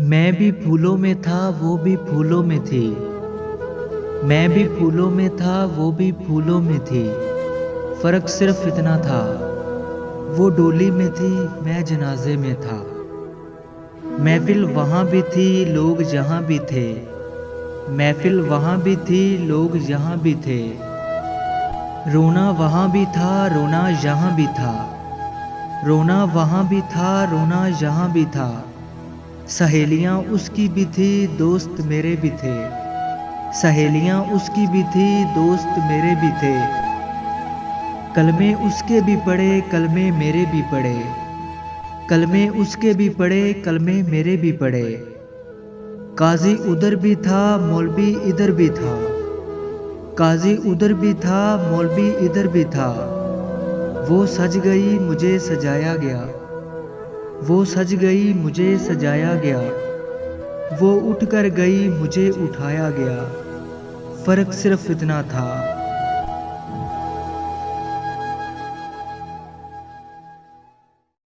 मैं भी फूलों में था, वो भी फूलों में थी। मैं भी फूलों में था, वो भी फूलों में थी। फ़र्क सिर्फ़ इतना था, वो डोली में थी, मैं जनाज़े में था। महफ़िल वहाँ भी थी, लोग जहाँ भी थे। महफ़िल वहाँ भी थी, लोग यहाँ भी थे। रोना वहाँ भी था, रोना यहाँ भी था। रोना वहाँ भी था, रोना यहाँ भी था। सहेलियाँ उसकी भी थी, दोस्त मेरे भी थे। सहेलियाँ उसकी भी थी, दोस्त मेरे भी थे। कलमे उसके भी पढ़े, कलमे मेरे भी पढ़े। कलमे उसके भी पढ़े, कलमे मेरे भी पढ़े। काज़ी उधर भी था, मौलवी इधर भी था। काज़ी उधर भी था, मौलवी इधर भी था। वो सज गई, मुझे सजाया गया। वो सज गई, मुझे सजाया गया। वो उठ कर गई, मुझे उठाया गया। फ़र्क सिर्फ़ इतना था,